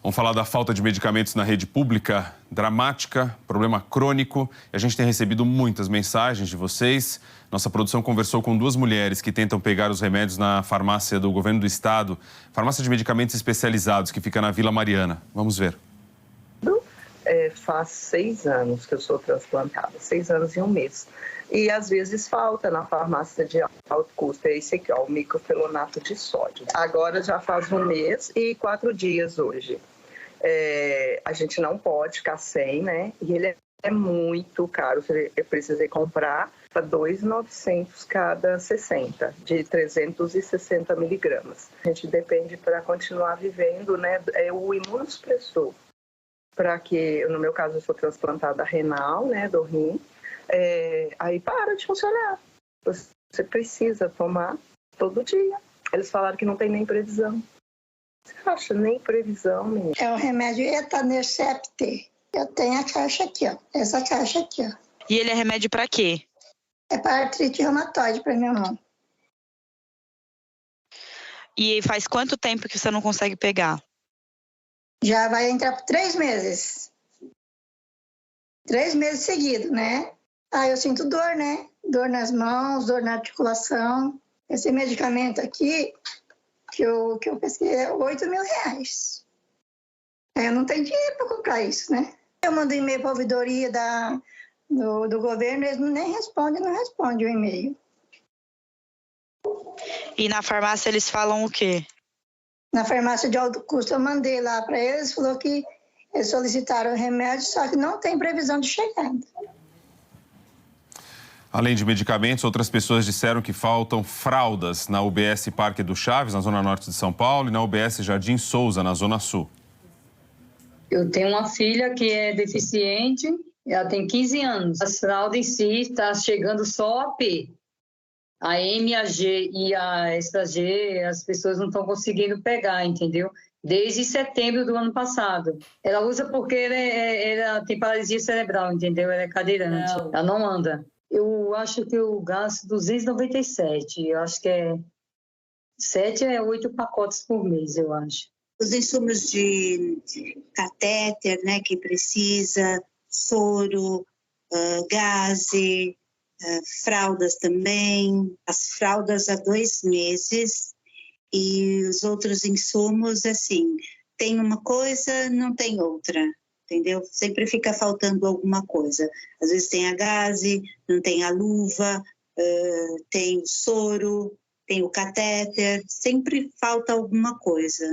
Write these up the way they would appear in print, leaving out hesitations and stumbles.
Vamos falar da falta de medicamentos na rede pública, dramática, problema crônico. E a gente tem recebido muitas mensagens de vocês. Nossa produção conversou com duas mulheres que tentam pegar os remédios na farmácia do governo do estado, farmácia de medicamentos especializados, que fica na Vila Mariana. Vamos ver. Faz 6 anos que eu sou transplantada, 6 anos e 1 mês. E às vezes falta na farmácia de alto custo, é esse aqui, ó, o microfenonato de sódio. Agora já faz 1 mês e 4 dias hoje. A gente não pode ficar sem, né? E ele é muito caro, eu precisei comprar para 2.900 cada 60, de 360 miligramas. A gente depende para continuar vivendo, né? É o imunossupressor. Para que, no meu caso, eu sou transplantada renal, né, do rim, aí para de funcionar. Você precisa tomar todo dia. Eles falaram que não tem nem previsão. Você acha? Nem previsão, menina. É o remédio Etanercept. Eu tenho a caixa aqui, ó. Essa caixa aqui, ó. E ele é remédio para quê? É para artrite reumatoide para minha mão. E faz quanto tempo que você não consegue pegar? Já vai entrar por 3 meses. 3 meses seguidos, né? Eu sinto dor, né? Dor nas mãos, dor na articulação. Esse medicamento aqui, que eu pesquisei, é R$8.000. Eu não tenho dinheiro para comprar isso, né? Eu mando e-mail para a ouvidoria do governo, eles nem respondem o e-mail. E na farmácia eles falam o quê? Na farmácia de alto custo eu mandei lá para eles, falou que eles solicitaram o remédio, só que não tem previsão de chegada. Além de medicamentos, outras pessoas disseram que faltam fraldas na UBS Parque do Chaves, na zona norte de São Paulo, e na UBS Jardim Souza, na zona sul. Eu tenho uma filha que é deficiente, ela tem 15 anos. As fraldas em si está chegando só a P. A M, a G e a extra G, as pessoas não estão conseguindo pegar, entendeu? Desde setembro do ano passado. Ela usa porque ela tem paralisia cerebral, entendeu? Ela é cadeirante, ela não anda. Eu acho que eu gasto 297, eu acho que 7 a 8 pacotes por mês, eu acho. Os insumos de catéter, né, que precisa, soro, gaze, fraldas também, as fraldas há 2 meses e os outros insumos, assim, tem uma coisa, não tem outra, entendeu? Sempre fica faltando alguma coisa. Às vezes tem a gaze, não tem a luva, tem o soro, tem o catéter, sempre falta alguma coisa,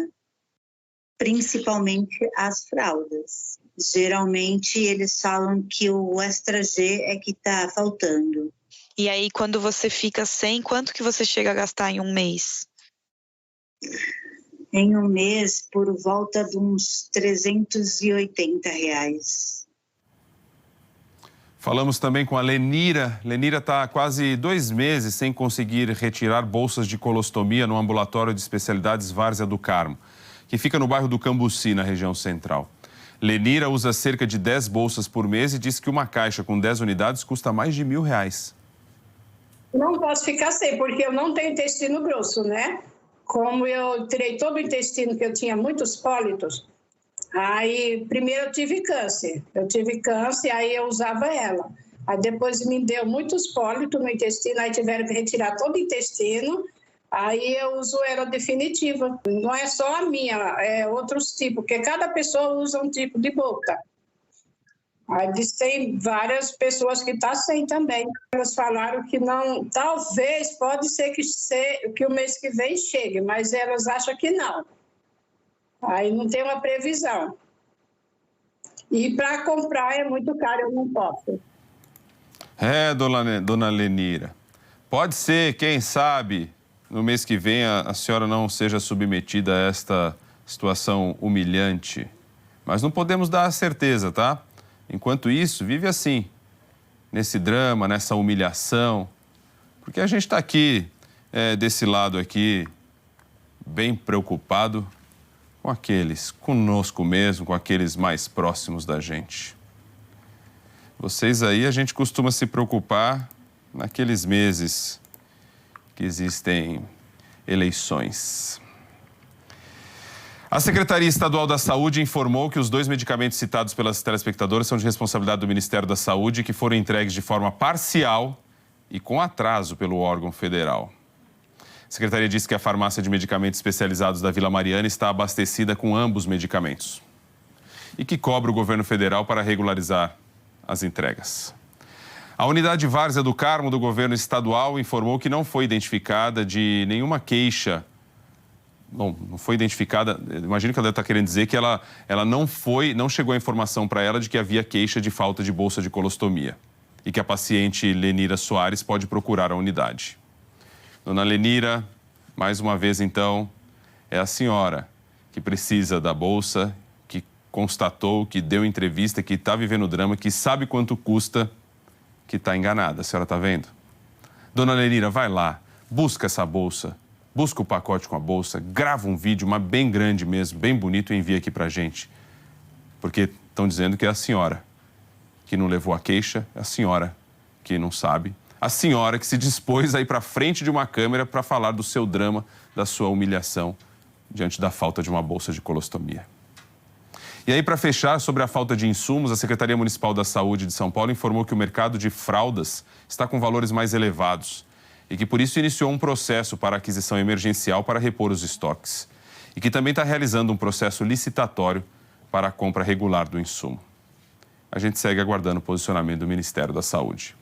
principalmente as fraldas. Geralmente eles falam que o extra G é que está faltando. E aí, quando você fica sem, quanto que você chega a gastar em 1 mês? Em 1 mês, por volta de uns R$380. Falamos também com a Lenira. Lenira está há quase 2 meses sem conseguir retirar bolsas de colostomia no ambulatório de especialidades Várzea do Carmo, que fica no bairro do Cambuci, na região central. Lenira usa cerca de 10 bolsas por mês e diz que uma caixa com 10 unidades custa mais de R$1.000. Não posso ficar sem, porque eu não tenho intestino grosso, né? Como eu tirei todo o intestino, que eu tinha muitos pólitos, aí primeiro eu tive câncer, aí eu usava ela. Aí depois me deu muitos pólitos no intestino, aí tiveram que retirar todo o intestino. Aí eu uso ela definitiva. Não é só a minha, é outros tipos, porque cada pessoa usa um tipo de boca. Aí tem várias pessoas que estão sem também. Elas falaram que não, talvez, pode ser que o mês que vem chegue, mas elas acham que não. Aí não tem uma previsão. E para comprar é muito caro, eu não posso. Dona Lenira, pode ser, quem sabe, no mês que vem a senhora não seja submetida a esta situação humilhante. Mas não podemos dar a certeza, tá? Enquanto isso, vive assim, nesse drama, nessa humilhação. Porque a gente está aqui, desse lado aqui, bem preocupado com aqueles, conosco mesmo, com aqueles mais próximos da gente. Vocês aí, a gente costuma se preocupar naqueles meses que existem eleições. A Secretaria Estadual da Saúde informou que os 2 medicamentos citados pelas telespectadoras são de responsabilidade do Ministério da Saúde e que foram entregues de forma parcial e com atraso pelo órgão federal. A Secretaria disse que a farmácia de medicamentos especializados da Vila Mariana está abastecida com ambos medicamentos e que cobra o governo federal para regularizar as entregas. A unidade Várzea do Carmo do governo estadual informou que não foi identificada de nenhuma queixa. Bom, não foi identificada, imagino que ela está querendo dizer que ela não chegou a informação para ela de que havia queixa de falta de bolsa de colostomia e que a paciente Lenira Soares pode procurar a unidade. Dona Lenira, mais uma vez então, é a senhora que precisa da bolsa, que constatou, que deu entrevista, que está vivendo o drama, que sabe quanto custa, que está enganada. A senhora está vendo? Dona Lenira, vai lá, busca essa bolsa. Busca o pacote com a bolsa, grava um vídeo, mas bem grande mesmo, bem bonito, e envia aqui pra gente. Porque estão dizendo que é a senhora que não levou a queixa, é a senhora que não sabe, a senhora que se dispôs a ir pra frente de uma câmera para falar do seu drama, da sua humilhação diante da falta de uma bolsa de colostomia. E aí, para fechar, sobre a falta de insumos, a Secretaria Municipal da Saúde de São Paulo informou que o mercado de fraldas está com valores mais elevados e que por isso iniciou um processo para aquisição emergencial para repor os estoques. E que também está realizando um processo licitatório para a compra regular do insumo. A gente segue aguardando o posicionamento do Ministério da Saúde.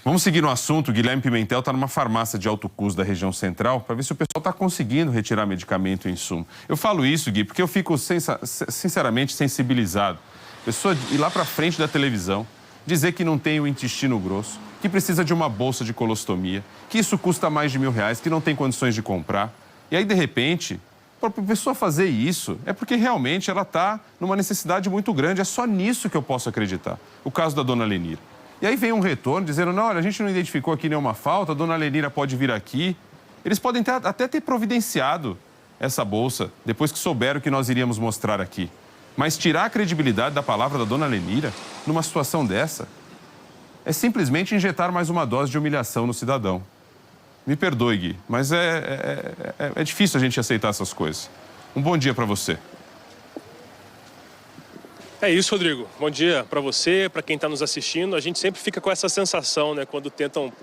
Vamos seguir no assunto. O Guilherme Pimentel está numa farmácia de alto custo da região central para ver se o pessoal está conseguindo retirar medicamento e insumo. Eu falo isso, Gui, porque eu fico sinceramente sensibilizado. Pessoa ir lá para frente da televisão, dizer que não tem o intestino grosso, que precisa de uma bolsa de colostomia, que isso custa mais de R$1.000, que não tem condições de comprar. E aí, de repente, para a pessoa fazer isso, é porque realmente ela está numa necessidade muito grande. É só nisso que eu posso acreditar. O caso da dona Lenira. E aí vem um retorno dizendo, não, olha, a gente não identificou aqui nenhuma falta, a dona Lenira pode vir aqui. Eles podem até ter providenciado essa bolsa, depois que souberam que nós iríamos mostrar aqui. Mas tirar a credibilidade da palavra da dona Lenira numa situação dessa é simplesmente injetar mais uma dose de humilhação no cidadão. Me perdoe, Gui, mas é difícil a gente aceitar essas coisas. Um bom dia para você. É isso, Rodrigo. Bom dia para você, para quem está nos assistindo. A gente sempre fica com essa sensação, né, quando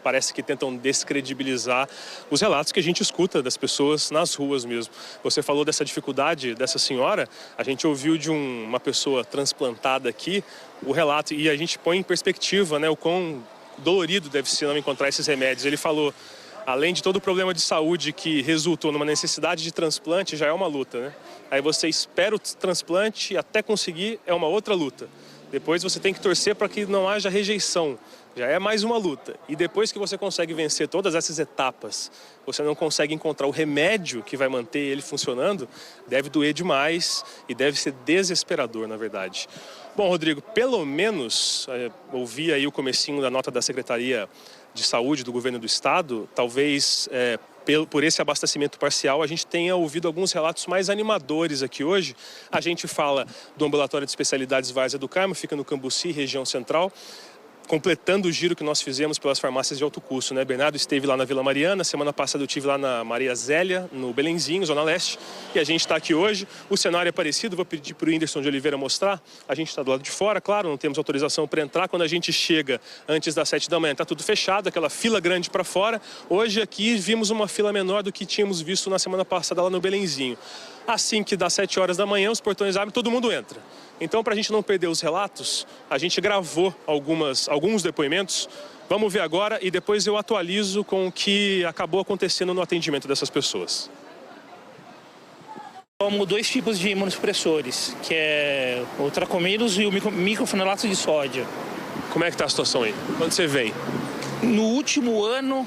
parece que tentam descredibilizar os relatos que a gente escuta das pessoas nas ruas mesmo. Você falou dessa dificuldade dessa senhora, a gente ouviu de uma pessoa transplantada aqui o relato e a gente põe em perspectiva, né, o quão dolorido deve ser não encontrar esses remédios. Ele falou, além de todo o problema de saúde que resultou numa necessidade de transplante, já é uma luta, né? Aí você espera o transplante e até conseguir é uma outra luta. Depois você tem que torcer para que não haja rejeição. Já é mais uma luta. E depois que você consegue vencer todas essas etapas, você não consegue encontrar o remédio que vai manter ele funcionando, deve doer demais e deve ser desesperador, na verdade. Bom, Rodrigo, pelo menos, ouvi aí o comecinho da nota da Secretaria de Saúde do Governo do Estado, talvez por esse abastecimento parcial, a gente tenha ouvido alguns relatos mais animadores aqui hoje. A gente fala do Ambulatório de Especialidades Várzea do Carmo, fica no Cambuci, região central, completando o giro que nós fizemos pelas farmácias de alto custo, né? Bernardo esteve lá na Vila Mariana, semana passada eu estive lá na Maria Zélia, no Belenzinho, Zona Leste, e a gente está aqui hoje. O cenário é parecido, vou pedir para o Whindersson de Oliveira mostrar. A gente está do lado de fora, claro, não temos autorização para entrar. Quando a gente chega antes das 7 da manhã, está tudo fechado, aquela fila grande para fora. Hoje aqui vimos uma fila menor do que tínhamos visto na semana passada lá no Belenzinho. Assim que das 7 horas da manhã, os portões abrem, todo mundo entra. Então, para a gente não perder os relatos, a gente gravou alguns depoimentos. Vamos ver agora e depois eu atualizo com o que acabou acontecendo no atendimento dessas pessoas. Tomo 2 tipos de imunossupressores, que é o Tracomedos e o microfenolato de sódio. Como é que está a situação aí? Quando você vem? No último ano,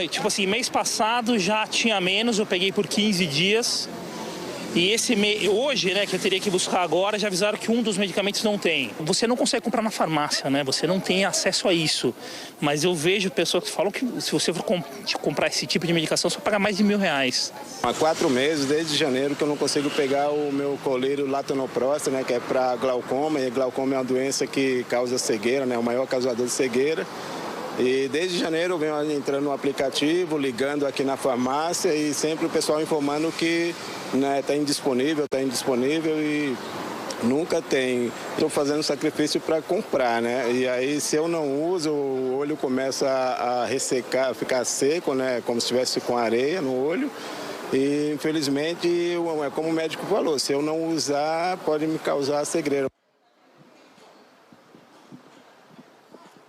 tipo assim, mês passado já tinha menos, eu peguei por 15 dias. E hoje, né, que eu teria que buscar agora, já avisaram que um dos medicamentos não tem. Você não consegue comprar na farmácia, né? Você não tem acesso a isso. Mas eu vejo pessoas que falam que se você for comprar esse tipo de medicação, você vai pagar mais de R$1.000. Há 4 meses, desde janeiro, que eu não consigo pegar o meu coleiro latanoprosta, né, que é para glaucoma. E glaucoma é uma doença que causa cegueira, né, o maior causador de cegueira. E desde janeiro eu venho entrando no aplicativo, ligando aqui na farmácia e sempre o pessoal informando que está indisponível e nunca tem. Estou fazendo sacrifício para comprar, né? E aí, se eu não uso, o olho começa a ressecar, ficar seco, né? Como se estivesse com areia no olho. E, infelizmente, é como o médico falou, se eu não usar, pode me causar cegueira.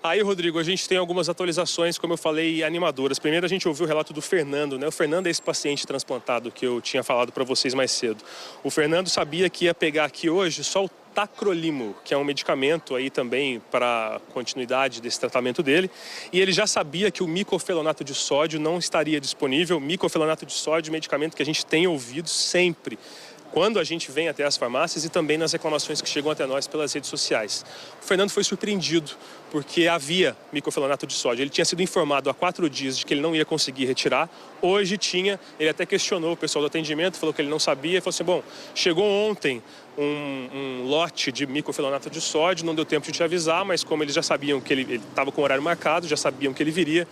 Aí, Rodrigo, a gente tem algumas atualizações, como eu falei, animadoras. Primeiro, a gente ouviu o relato do Fernando, né? O Fernando é esse paciente transplantado que eu tinha falado para vocês mais cedo. O Fernando sabia que ia pegar aqui hoje só o tacrolimo, que é um medicamento aí também para continuidade desse tratamento dele. E ele já sabia que o micofelonato de sódio não estaria disponível. Micofelonato de sódio, medicamento que a gente tem ouvido sempre quando a gente vem até as farmácias e também nas reclamações que chegam até nós pelas redes sociais. O Fernando foi surpreendido porque havia micofelonato de sódio. Ele tinha sido informado há 4 dias de que ele não ia conseguir retirar. Hoje tinha, ele até questionou o pessoal do atendimento, falou que ele não sabia. Falou assim, bom, chegou ontem um lote de micofelonato de sódio, não deu tempo de te avisar, mas como eles já sabiam que ele estava com o horário marcado, já sabiam que ele viria,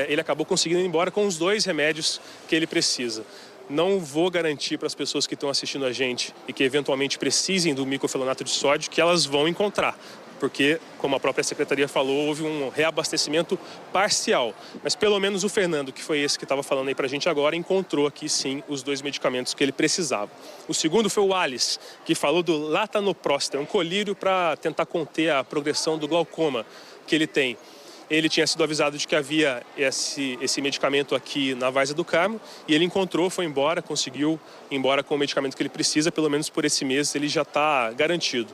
ele acabou conseguindo ir embora com os 2 remédios que ele precisa. Não vou garantir para as pessoas que estão assistindo a gente e que eventualmente precisem do micofelonato de sódio que elas vão encontrar, porque, como a própria secretaria falou, houve um reabastecimento parcial. Mas pelo menos o Fernando, que foi esse que estava falando aí para a gente agora, encontrou aqui sim os 2 medicamentos que ele precisava. O segundo foi o Alice, que falou do latanoprosta, um colírio para tentar conter a progressão do glaucoma que ele tem. Ele tinha sido avisado de que havia esse medicamento aqui na Várzea do Carmo e ele encontrou, foi embora, conseguiu ir embora com o medicamento que ele precisa, pelo menos por esse mês ele já está garantido.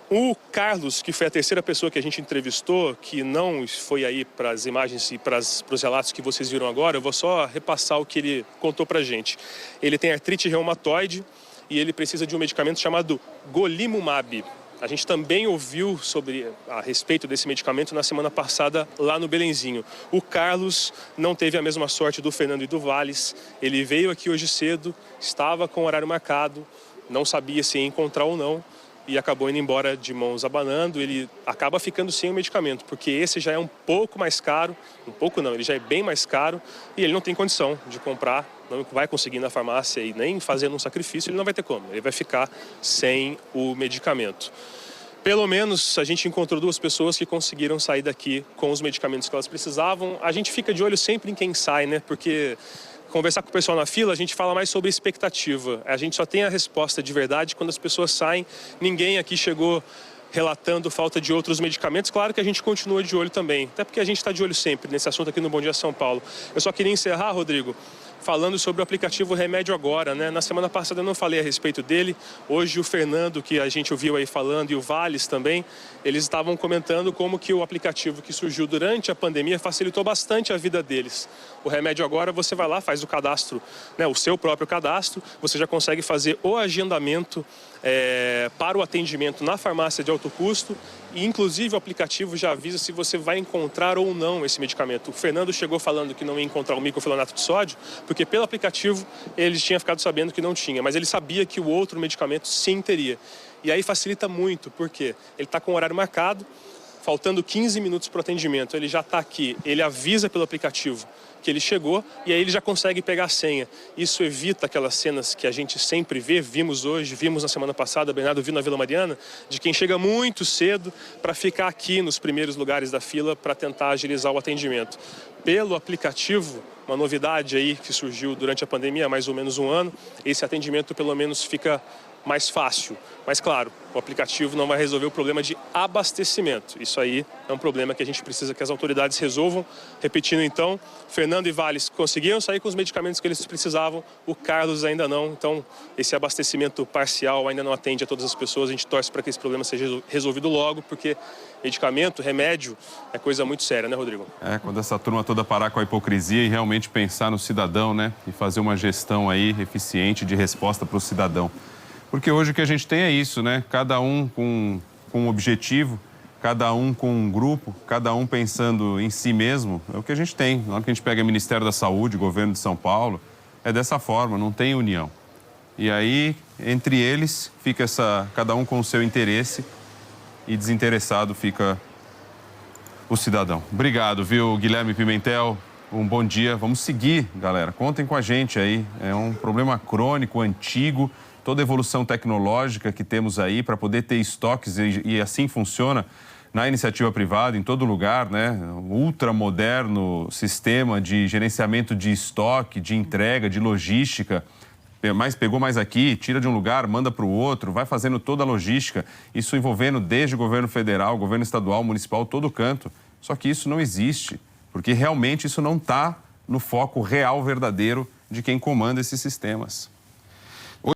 O Carlos, que foi a terceira pessoa que a gente entrevistou, que não foi aí para as imagens e para os relatos que vocês viram agora, eu vou só repassar o que ele contou para a gente. Ele tem artrite reumatoide e ele precisa de um medicamento chamado Golimumab. A gente também ouviu a respeito desse medicamento na semana passada lá no Belenzinho. O Carlos não teve a mesma sorte do Fernando e do Valles. Ele veio aqui hoje cedo, estava com o horário marcado, não sabia se ia encontrar ou não e acabou indo embora de mãos abanando. Ele acaba ficando sem o medicamento, porque esse já é um pouco mais caro, ele já é bem mais caro e ele não tem condição de comprar, não vai conseguir ir na farmácia e nem fazendo um sacrifício, ele não vai ter como, ele vai ficar sem o medicamento. Pelo menos a gente encontrou 2 pessoas que conseguiram sair daqui com os medicamentos que elas precisavam. A gente fica de olho sempre em quem sai, né? Porque conversar com o pessoal na fila, a gente fala mais sobre expectativa. A gente só tem a resposta de verdade quando as pessoas saem. Ninguém aqui chegou relatando falta de outros medicamentos. Claro que a gente continua de olho também, até porque a gente está de olho sempre nesse assunto aqui no Bom Dia São Paulo. Eu só queria encerrar, Rodrigo, falando sobre o aplicativo Remédio Agora, né? Na semana passada eu não falei a respeito dele. Hoje o Fernando, que a gente ouviu aí falando, e o Valles também, eles estavam comentando como que o aplicativo que surgiu durante a pandemia facilitou bastante a vida deles. O Remédio Agora, você vai lá, faz o cadastro, né? O seu próprio cadastro, você já consegue fazer o agendamento para o atendimento na farmácia de alto custo e, inclusive, o aplicativo já avisa se você vai encontrar ou não esse medicamento. O Fernando chegou falando que não ia encontrar o micofelonato de sódio, porque pelo aplicativo ele tinha ficado sabendo que não tinha, mas ele sabia que o outro medicamento sim teria. E aí facilita muito, porque ele está com o horário marcado, faltando 15 minutos para o atendimento, ele já está aqui, ele avisa pelo aplicativo que ele chegou e aí ele já consegue pegar a senha. Isso evita aquelas cenas que a gente sempre vê, vimos hoje, vimos na semana passada, Bernardo viu na Vila Mariana, de quem chega muito cedo para ficar aqui nos primeiros lugares da fila para tentar agilizar o atendimento. Pelo aplicativo, uma novidade aí que surgiu durante a pandemia há mais ou menos um ano, esse atendimento pelo menos fica mais fácil. Mas claro, o aplicativo não vai resolver o problema de abastecimento. Isso aí é um problema que a gente precisa que as autoridades resolvam. Repetindo então, Fernando e Valles conseguiram sair com os medicamentos que eles precisavam, o Carlos ainda não. Então, esse abastecimento parcial ainda não atende a todas as pessoas. A gente torce para que esse problema seja resolvido logo, porque medicamento, remédio, é coisa muito séria, né, Rodrigo? Quando essa turma toda parar com a hipocrisia e realmente pensar no cidadão, né? E fazer uma gestão aí eficiente de resposta para o cidadão. Porque hoje o que a gente tem é isso, né? Cada um com um objetivo, cada um com um grupo, cada um pensando em si mesmo. É o que a gente tem. Na hora que a gente pega o Ministério da Saúde, Governo de São Paulo, é dessa forma, não tem união. E aí, entre eles, fica cada um com o seu interesse e desinteressado fica o cidadão. Obrigado, viu, Guilherme Pimentel? Um bom dia. Vamos seguir, galera. Contem com a gente aí. É um problema crônico, antigo. Toda a evolução tecnológica que temos aí para poder ter estoques e assim funciona na iniciativa privada, em todo lugar, né? Um ultramoderno sistema de gerenciamento de estoque, de entrega, de logística. Pegou mais aqui, tira de um lugar, manda para o outro, vai fazendo toda a logística. Isso envolvendo desde o governo federal, governo estadual, municipal, todo canto. Só que isso não existe, porque realmente isso não está no foco real, verdadeiro de quem comanda esses sistemas.